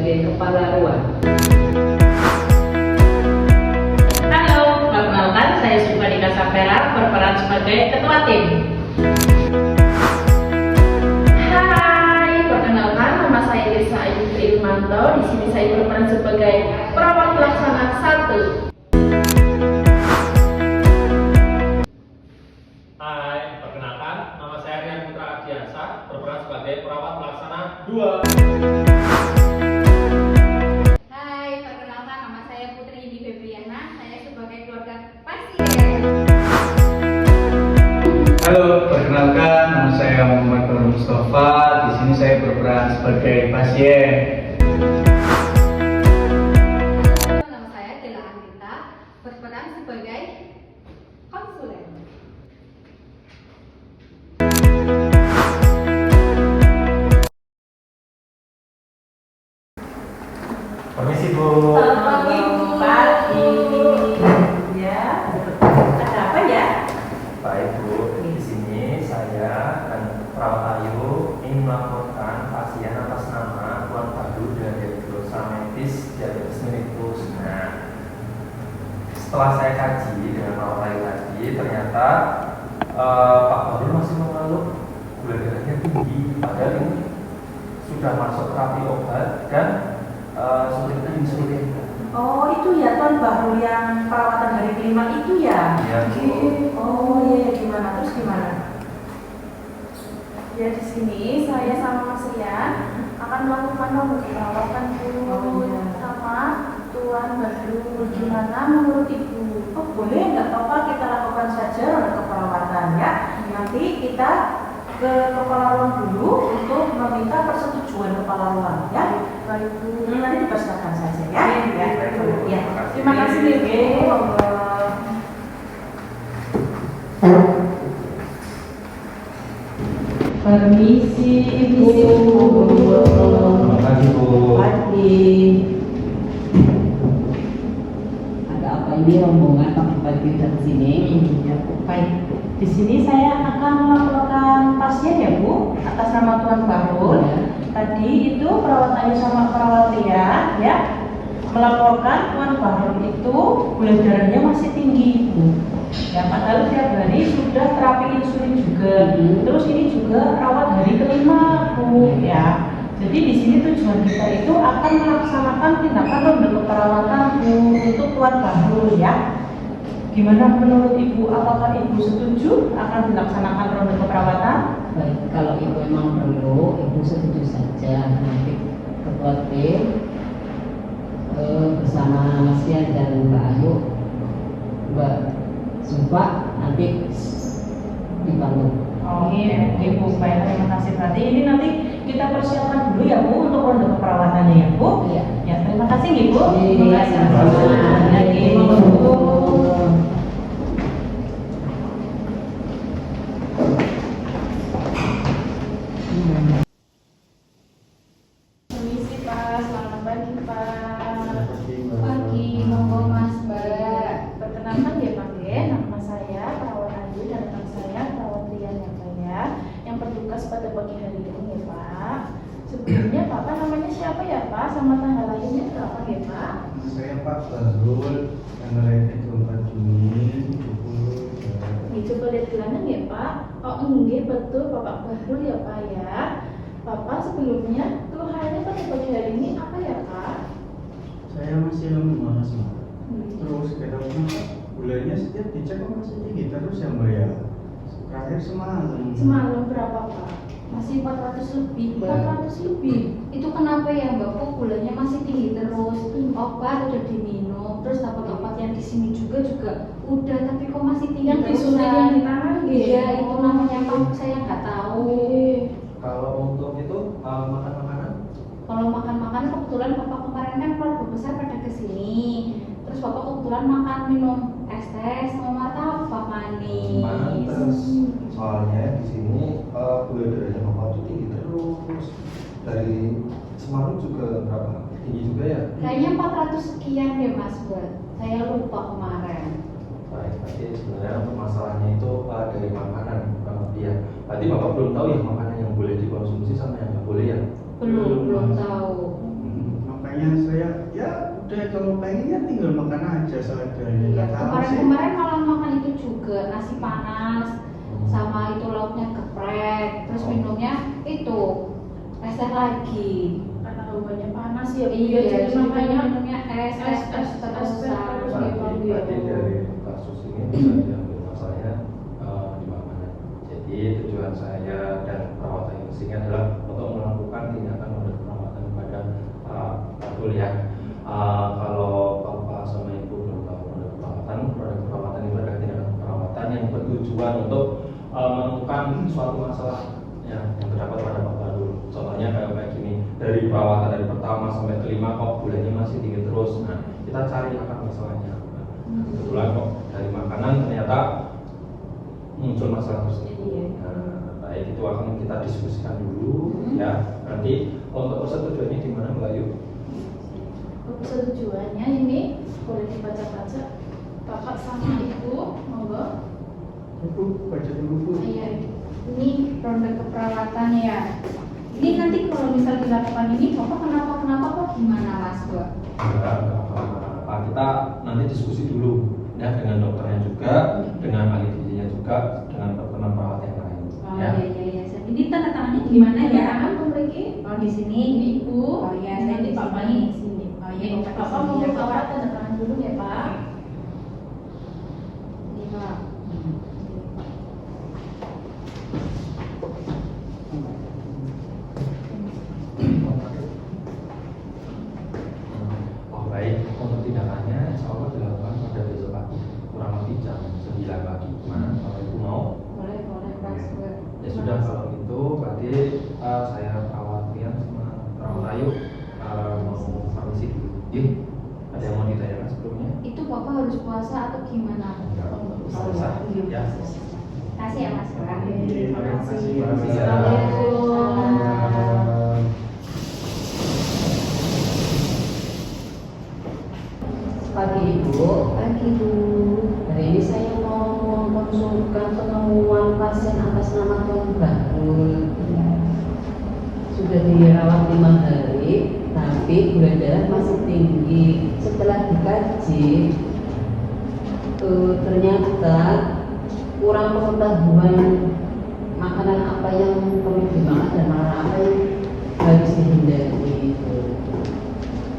sebagai kepala ruang. Halo, perkenalkan saya Subhadika Sapera berperan sebagai ketua tim. Hai, perkenalkan nama saya Lisa Ayu Trimanto. Di sini saya berperan sebagai perawat pelaksana 1. Hai, perkenalkan, nama saya Rian Putra Adiansa, berperan sebagai perawat pelaksana 2. Hai, perkenalkan nama saya Putri Indi Febriana, saya sebagai keluarga pasien. Halo, perkenalkan nama saya Muhammad Nur Mustafa. Di sini saya berperan sebagai pasien. Nama saya Dela Anggita, berperan sebagai konsulen. Permisi Bu. Selamat pagi. Ya, ada apa ya? Baik Bu, di sini saya dan perawat Ayu ingin melaporkan pasien atas nama Tuan Badu dengan diagnosa medis diabetes mellitus. Nah, setelah saya kaji dengan perawat Ayu tadi, ternyata Pak Badu masih mengeluh gula darahnya tinggi, padahal ini sudah masuk terapi obat dan sulit insulin. Oh, itu ya Tuan Bahrul yang perawatan hari kelima itu ya? Iya, Bu. Oh iya, gimana? Terus gimana? Ya di sini saya sama Mas Rian akan melakukan perawatan dulu sama Tuan Bahrul. Gimana menurut Ibu? Oh boleh, nggak apa-apa, kita lakukan saja ronda keperawatan ya. Nanti kita ke kepala ruang dulu untuk meminta persetujuan kepala ruang ya. Baik Bu. Nanti dipersilakan saja ya. Ya. Ya. Terima kasih Bu. Permisi Ibu. Terima kasih Bu. Pagi. Ada apa ini rombongan pagi-pagi dari sini? Ya Bu, baik. Di sini saya akan melaporkan pasien ya Bu, atas nama Tuan Bahrul. Ya. Tadi itu perawat Ayu sama perawat Lia ya melaporkan Tuan Bahrul itu gula darahnya masih tinggi Bu. Ya padahal tiap hari sudah terapi insulin juga. Terus ini juga rawat hari kelima Bu ya. Jadi di sini tujuan kita itu akan melaksanakan tindakan ronda keperawatan Bu untuk Tuan Bahrul ya. Gimana menurut Ibu? Apakah Ibu setuju akan dilaksanakan ronda keperawatan? Baik, kalau Ibu memang perlu, Ibu setuju saja. Nanti ketua tim bersama Mas Rian dan Mbak Ayu, Mbak Sumpah nanti dibantu. Oke, Bu, baik, terima kasih. Berarti ini nanti kita persiapkan dulu ya Bu untuk ronda keperawatannya ya Bu. Iya. Ya, terima kasih Ibu. Iya, sama-sama. Lagi Bu. Permisi Pak, selamat pagi Pak. Pagi, monggo Mas Mbak. Perkenalkan ya Pak ya, nama saya perawat Ayu dan rekan saya perawat Rian ya Pak ya, yang bertugas pada pagi hari ini ya Pak. Sebelumnya Bapak namanya siapa ya Pak, sama tanggal lahirnya berapa ya Pak? Saya Pak Bahrul, tanggal lahir 24 Juni 20. Coba lihat gelangan ya Pak. Oh enggak, betul Bapak Bahrul ya Pak ya. Bapak sebelumnya keluhannya pada pagi hari ini apa ya Pak? Saya masih lemas Mbak. Terus kedoknya gulanya setiap dicek kok masih tinggi terus ya Mbak ya. Terakhir semalam. Semalam berapa Pak? Masih 400 lebih. 400 lebih. Itu kenapa ya Mbak? Kok gulanya masih tinggi terus? Obat udah diminum, terus dapat obat yang di sini juga udah, tapi kok masih tinggi Yang terus? disuntik yang di tangan Iya, itu namanya apa? Saya nggak tahu. Kalau untuk itu makan makanan, Kalau makan kebetulan Bapak kemarin kan keluarga besar pada kesini. Terus Bapak kebetulan makan minum es teh sama martabak manis. Pantes. Soalnya di sini gula darahnya Bapak tuh tinggi terus. Dari semalam juga berapa? Tinggi juga ya? Kayaknya 400 sekian deh Mas buat. Saya lupa kemarin. baik. Berarti sebenarnya untuk masalahnya itu dari makanan, bukan dia. Berarti Bapak belum tahu ya makanan yang boleh dikonsumsi sama yang nggak boleh ya? Belum tahu. Makan Udah kalau pengen ya tinggal makan aja seadanya. Iya, Nggak tahu sih. kemarin-kemarin malah makan itu juga nasi panas sama itu lauknya geprek, terus minumnya itu es teh lagi. Karena banyak panas ya, Iya, jadi jadi makanya minumnya es terus Berarti dari kasus ini bisa diambil masalahnya di mana. Jadi tujuan saya dan perawat yang sini adalah untuk melakukan tindakan model perawatan kepada Pak Abdul ya. Kalau Bapak sama Ibu belum tahu model perawatan ini adalah tindakan perawatan yang bertujuan untuk menemukan suatu masalah yang terdapat pada Pak Abdul. Contohnya kayak gini, dari perawatan dari pertama sampai kelima kok gulanya masih tinggi terus. Nah, kita cari akar masalahnya. Kebetulan kok dari makanan ternyata muncul masalah tersebut. Nah, baik itu akan kita diskusikan dulu ya. Nanti untuk persetujuannya di mana Mbak Ayu? Persetujuannya ini boleh dibaca-baca Bapak sama Ibu, monggo. Ibu baca dulu Bu. Iya, ini ronde keperawatan ya. Ini nanti kalau misal dilakukan ini, Bapak kenapa kok gimana Mas Mbak? Enggak apa-apa. Kita nanti diskusi dulu ya dengan dokternya juga, dengan ahli gizinya juga, dengan teman perawat yang lain. Oh Ya. iya. Ini tanda tangannya gimana ya? Tangan memiliki Oh di sini Ibu. Oh iya, saya di Bapaknya sini. di sini. Oh iya, Bapak mau Bapak tanda tangan dulu ya Pak. Ini Pak. Oh baik, untuk tindakannya insya Allah dilakukan pada besok pagi kurang lebih jam 9 pagi. Nah, kalau Ibu mau Boleh Mas Mbak. ya sudah, kalau itu berarti saya perawat Rian sama perawat Ayu mau permisi dulu. Ada yang mau ditanyakan sebelumnya? Itu Bapak harus puasa atau gimana? Enggak, bisa ya. Kasih ya Mas Mbak. Terima kasih. Terima kasih ya. Pagi Ibu. Pagi Bu. Hari ini saya mau mengkonsulkan penemuan pasien atas nama Tuan Bahrul. Sudah dirawat 5 hari, tapi gula darah masih tinggi. Setelah dikaji, ternyata kurang pengetahuan makanan apa yang perlu dimakan dan makanan apa yang harus dihindari.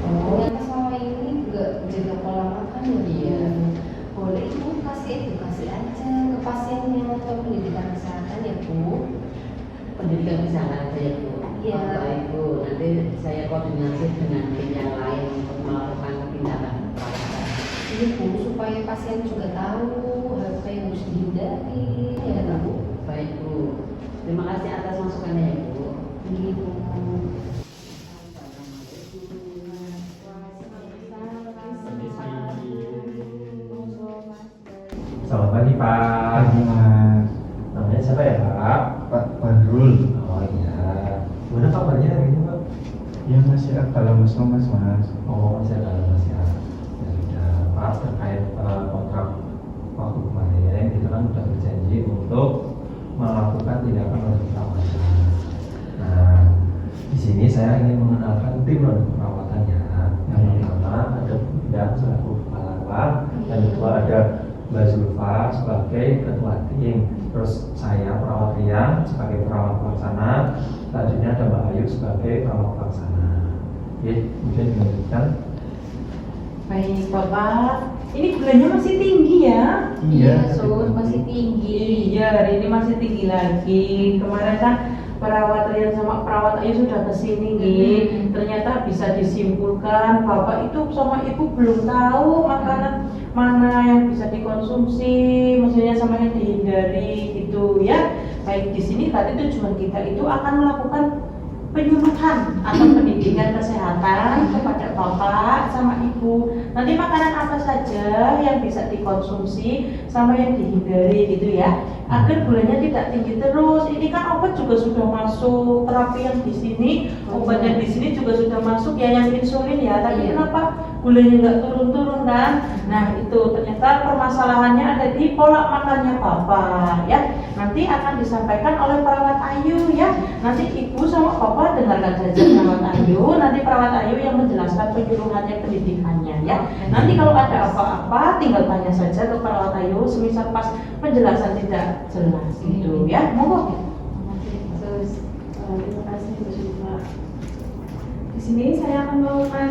Oh, yang selama ini juga jaga pola makan ya? Iya. Boleh Ibu kasih edukasi aja ke pasien yang untuk pendidikan kesehatan ya Bu. Pendidikan kesehatan aja ya Bu. Iya. Bapak Ibu, nanti saya koordinasi dengan tim yang lain untuk melakukan tindakan perawatan. Ini Bu, supaya pasien juga tahu apa yang harus dihindari ya Bu. Baik Bu, terima kasih atas masukannya ya Bu. Ini Bu. Selamat pagi Pak. Pagi Mas. Namanya siapa ya Pak? Pak Bahrul. Oh iya. Gimana kabarnya hari ini Pak? Ya masih agak lemas-lemas Mas. Oh masih ada Mas ya. Ya sudah Pak, terkait kontrak waktu kemarin kita kan sudah berjanji untuk melakukan tindakan ronde perawatan. Nah, di sini saya ingin mengenalkan tim ronde perawatannya. Yang pertama ada Bunda selaku kepala ruang, dan kedua ada Mbak Zulfa sebagai ketua tim. Terus saya perawat Rian sebagai perawat pelaksana. Selanjutnya ada Mbak Ayu sebagai perawat pelaksana. Oke, kemudian dilanjutkan. Baik Bapak, ini gulanya masih tinggi ya? Sus masih tinggi. Iya, hari ini masih tinggi lagi. Kemarin kan perawat Rian sama perawat Ayu sudah kesini nih. Ternyata bisa disimpulkan Bapak itu sama Ibu belum tahu makanan mana yang bisa dikonsumsi, maksudnya sama yang dihindari gitu ya. Baik, di sini tadi tujuan kita itu akan melakukan penyuluhan atau pendidikan kesehatan kepada Bapak sama Ibu. Nanti makanan apa saja yang bisa dikonsumsi sama yang dihindari gitu ya, agar gulanya tidak tinggi terus. Ini kan obat juga sudah masuk, terapi yang di sini, obat yang di sini juga sudah masuk ya, yang insulin ya. Tapi kenapa gulanya nggak turun-turun kan? Nah itu ternyata permasalahannya ada di pola makannya Bapak ya. Nanti akan disampaikan oleh perawat Ayu ya. Nanti Ibu sama Bapak dengarkan saja perawat Ayu. Nanti perawat Ayu yang menjelaskan penyuluhannya, pendidikannya ya. Nanti kalau ada apa-apa tinggal tanya saja ke perawat Ayu. Semisal pas penjelasan tidak jelas gitu ya. Monggo. Terima kasih Bu Syifa. Di sini saya akan melakukan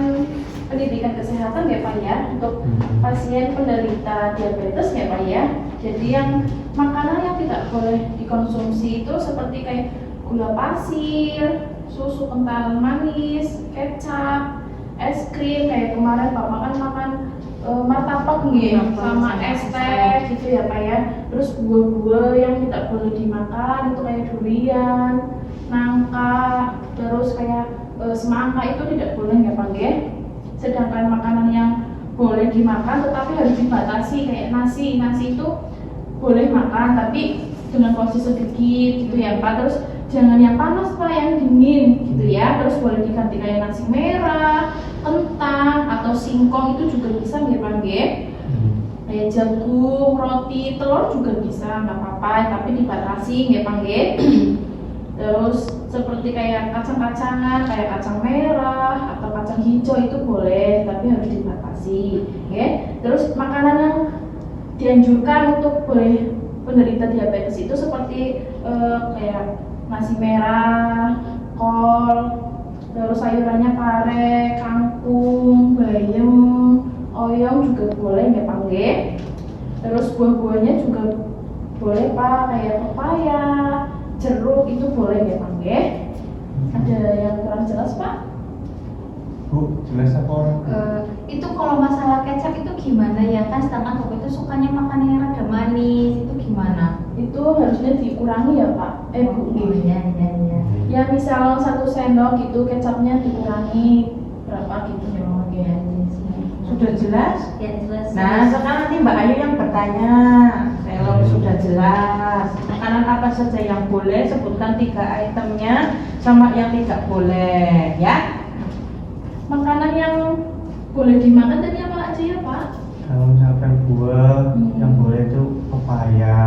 pendidikan kesehatan ya Pak ya untuk pasien penderita diabetes ya Pak ya. Jadi yang makanan yang tidak boleh dikonsumsi itu seperti kayak gula pasir, susu kental manis, kecap, es krim, kayak kemarin Bapak kan makan martabak nih sama es teh gitu ya Pak ya. Terus buah-buah yang tidak boleh dimakan itu kayak durian, nangka, terus kayak semangka itu tidak boleh ya Pak ya. Sedangkan makanan yang boleh dimakan tetapi harus dibatasi kayak nasi itu boleh makan tapi dengan porsi sedikit gitu ya Pak. Terus jangan yang panas Pak, yang dingin gitu ya. Terus boleh diganti kayak nasi merah, kentang atau singkong itu juga bisa ya Pak ya. Kayak jagung, roti, telur juga bisa nggak apa-apa tapi dibatasi ya Pak ya. Terus seperti kayak kacang-kacangan, kayak kacang merah atau kacang hijau itu boleh, tapi harus dibatasi. Ya. Terus makanan yang dianjurkan untuk boleh penderita diabetes itu seperti kayak nasi merah, kol, terus sayurannya pare, kangkung, bayam, oyong juga boleh ya Pak. Terus buah-buahnya juga boleh Pak, kayak pepaya, jeruk itu boleh ya Pak. Ada yang kurang jelas Pak? Bu, jelas apa orang? Itu kalau masalah kecap itu gimana ya kan? Sedangkan Bapak itu sukanya makan yang rada manis, itu gimana? Itu harusnya dikurangi ya Pak. Bu. Iya. Ya misal 1 sendok gitu kecapnya dikurangi berapa gitu ya. Sudah jelas? Ya jelas. Nah, sekarang nanti Mbak Ayu yang bertanya. Kalau sudah jelas, makanan apa saja yang boleh, sebutkan 3 itemnya sama yang tidak boleh, ya. Makanan yang boleh dimakan tadi apa aja ya Pak? Kalau misalkan buah yang boleh itu pepaya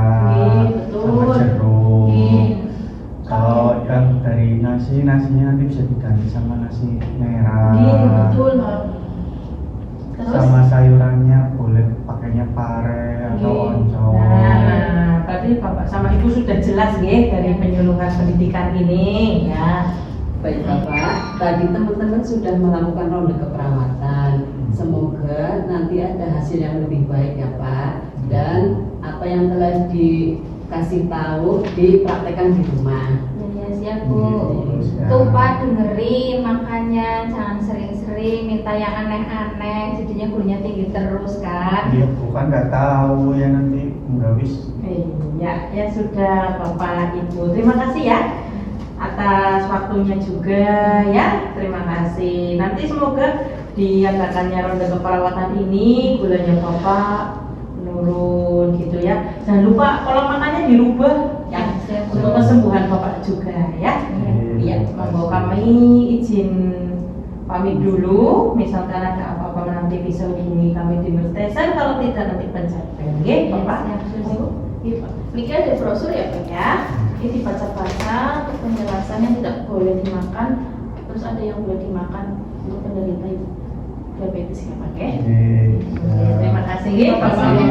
Betul. sama jeruk. Kalau Kalau yang dari nasinya nanti bisa diganti sama nasi merah. betul Pak. Terus Sama sayurannya boleh pakainya pare atau oncom. Nah, tadi Bapak sama Ibu sudah jelas ya dari penyuluhan pendidikan ini, ya. Baik Bapak, tadi teman-teman sudah melakukan ronde keperawatan. Semoga nanti ada hasil yang lebih baik ya Pak. Dan apa yang telah dikasih tahu dipraktekkan di rumah. Ya siap Bu. Tuh Pak dengerin makanya jangan sering-sering minta yang aneh-aneh, jadinya gurunya tinggi terus kan. Iya, bukan nggak tahu ya nanti nggak wis. Ya sudah Bapak Ibu. Terima kasih ya atas waktunya juga ya. Terima kasih. Nanti semoga diadakannya ronde keperawatan ini gulanya Bapak menurun gitu ya. Jangan lupa kalau makannya dirubah ya untuk kesembuhan Bapak juga ya. Iya, monggo kami izin pamit dulu. Misalkan ada apa-apa nanti bisa hubungi kami di Mertesan. Kalau tidak nanti pencapaian, ya Bapak. Iya Pak. Ini ada brosur ya Pak ya. Ini dibaca-baca untuk penjelasan yang tidak boleh dimakan. Terus ada yang boleh dimakan untuk penderita diabetes ya Pak ya. Terima kasih Bapak.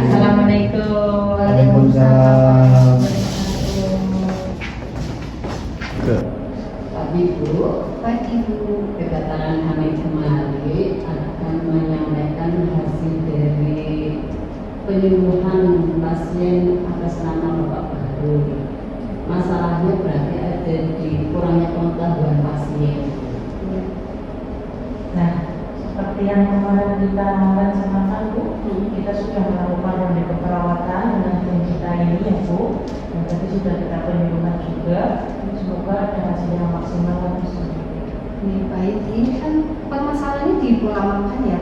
Assalamualaikum. Waalaikumsalam. Pak Ibu, Baik Ibu. kedatangan kami kemari akan menyampaikan hasil dari penyembuhan pasien atas nama Bapak Baru. Masalahnya berarti ada di kurangnya pengetahuan pasien. Nah, seperti yang kemarin kita rencanakan Bu, kita sudah melakukan ronde keperawatan dengan tim kita ini ya Bu. Dan tadi sudah kita penyuluhan juga. Semoga ada hasil yang maksimal dan Ini baik, ini kan permasalahannya di pola makan ya.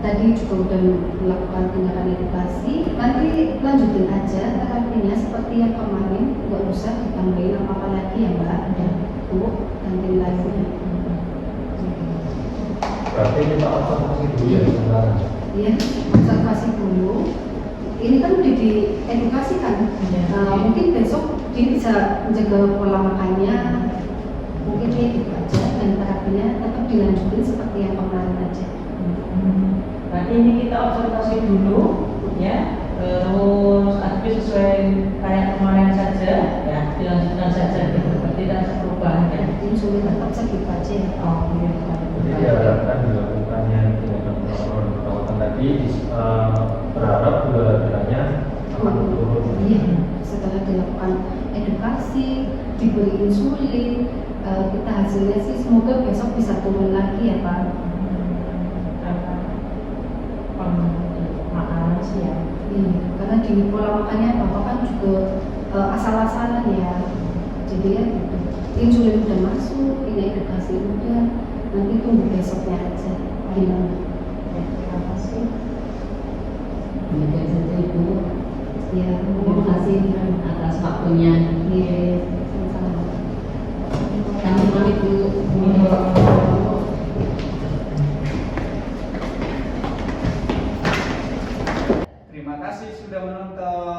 Tadi juga udah melakukan tindakan edukasi. Nanti lanjutin aja terapinya seperti yang kemarin, nggak usah ditambahin apa-apa lagi ya Mbak. Bu, ganti lagi. Berarti kita observasi dulu ya sebenarnya. Iya, observasi dulu. Ini kan udah diedukasi kan. Mungkin besok Dia bisa menjaga pola makannya, mungkin dia itu aja, dan terapinya tetap dilanjutin seperti yang kemarin aja. Berarti ini kita observasi dulu, ya. Terus aktif sesuai kayak kemarin saja, ya. Dilanjutkan saja, gitu. Berarti tidak ada perubahan, ya. Insulin tetap segitu aja ya. Oh, iya. Jadi diharapkan dilakukannya tindakan perawatan tadi berharap gula darahnya akan turun. Iya, setelah dilakukan edukasi, diberi insulin, kita hasilnya sih semoga besok bisa turun lagi ya Pak. Makanan sih ya. Iya, karena di pola makannya Bapak kan juga asal-asalan ya. Jadi ya gitu. Insulin udah masuk, ini edukasi udah, nanti tunggu besoknya aja gimana. Terima kasih. Demikian saja Ibu. Ya, Terima kasih atas waktunya. Iya, sama-sama. Kami pamit dulu. Terima kasih sudah menonton.